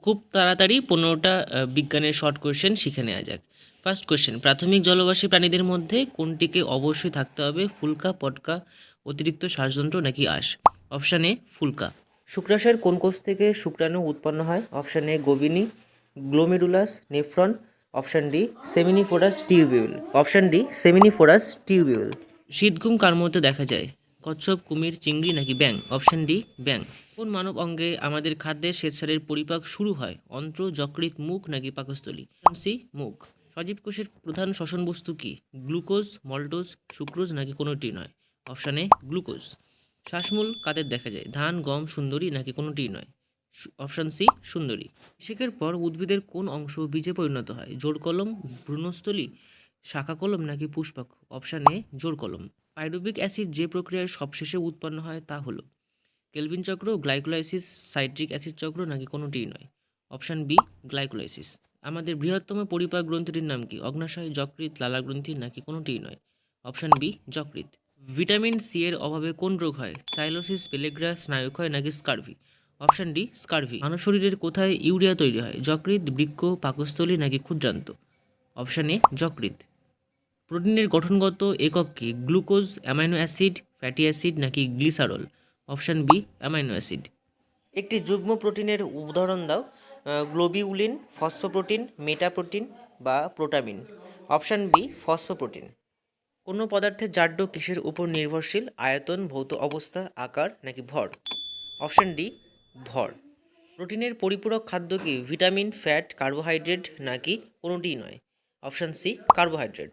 খুব তাড়াতাড়ি 15টা বিজ্ঞানের শর্ট কোয়েশ্চেন শিখে নেওয়া যাক। ফার্স্ট কোয়েশ্চেন, প্রাথমিক জলবাসী প্রাণীদের মধ্যে কোনটিকে অবশ্যই থাকতে হবে? ফুলকা, পটকা, অতিরিক্ত শ্বাসযন্ত্র নাকি আঁশ? অপশান এ ফুলকা। শুক্রাশয়ের কোন কোষ থেকে শুক্রাণু উৎপন্ন হয়? অপশান এ গোবিনি, glomerulus, nephron. Option D seminiferous tubule. Option D seminiferous tubule. শীতঘুম কার মধ্যে দেখা যায়? কচ্ছপ, কুমির, চিংড়ি নাকি ব্যাঙ? অপশান ডি ব্যাঙ। কোন মানব অঙ্গে আমাদের খাদ্যের শ্বেতসারের পরিপাক শুরু হয়? অন্ত্র, যকৃৎ, মুখ নাকি পাকস্থলী? সি মুখ। সজীব কোষের প্রধান শ্বসন বস্তু কি? গ্লুকোজ, মল্টোজ, সুক্রোজ নাকি কোনোটি নয়? Option A glucose. শ্বাসমূল কাদের দেখা যায়? ধান, গম, সুন্দরী নাকি কোনোটি নয়? অপশান সি সুন্দরী। নিষেকের পর উদ্ভিদের কোন অংশ বীজে পরিণত হয়? জোড় কলম, ভ্রূণস্থলী, শাখা কলম নাকি পুষ্পাক্ষ? অপশান এ জোড় কলম। পাইরুভিক অ্যাসিড যে প্রক্রিয়ায় সবশেষে উৎপন্ন হয় তা হলো কেলভিন চক্র, গ্লাইকোলাইসিস, সাইট্রিক অ্যাসিড চক্র নাকি কোনোটিই নয়? Option B glycolysis. আমাদের বৃহত্তম পরিপাক গ্রন্থিটির নাম কি? অগ্নাশয়, যকৃৎ, লালা গ্রন্থি নাকি কোনোটিই নয়? অপশান বি যকৃৎ। ভিটামিন সি এর অভাবে কোন রোগ হয়? চাইলোসিস, পেলেগ্রা, স্নায়ুক্ষয় নাকি স্কারভি? Option D scurvy. মানব শরীরের কোথায় ইউরিয়া তৈরি হয়? যকৃৎ, বৃক্ক, পাকস্থলী নাকি ক্ষুদ্রান্ত? অপশান এ যকৃৎ। প্রোটিনের গঠনগত একক কি? Glucose, amino acid, fatty acid নাকি glycerol? Option B amino acid. একটি যুগ্ম প্রোটিনের উদাহরণ দাও। গ্লোবিউলিন, ফসফোপ্রোটিন, মেটাপ্রোটিন বা প্রোটামিন। Option B phosphoprotein. কোনো পদার্থের জাড্য কিসের উপর নির্ভরশীল? আয়তন, ভৌত অবস্থা, আকার নাকি ভর? অপশান ডি ভর। প্রোটিনের পরিপূরক খাদ্য কি? ভিটামিন, ফ্যাট, কার্বোহাইড্রেট নাকি কোনোটিই নয়? Option C carbohydrate.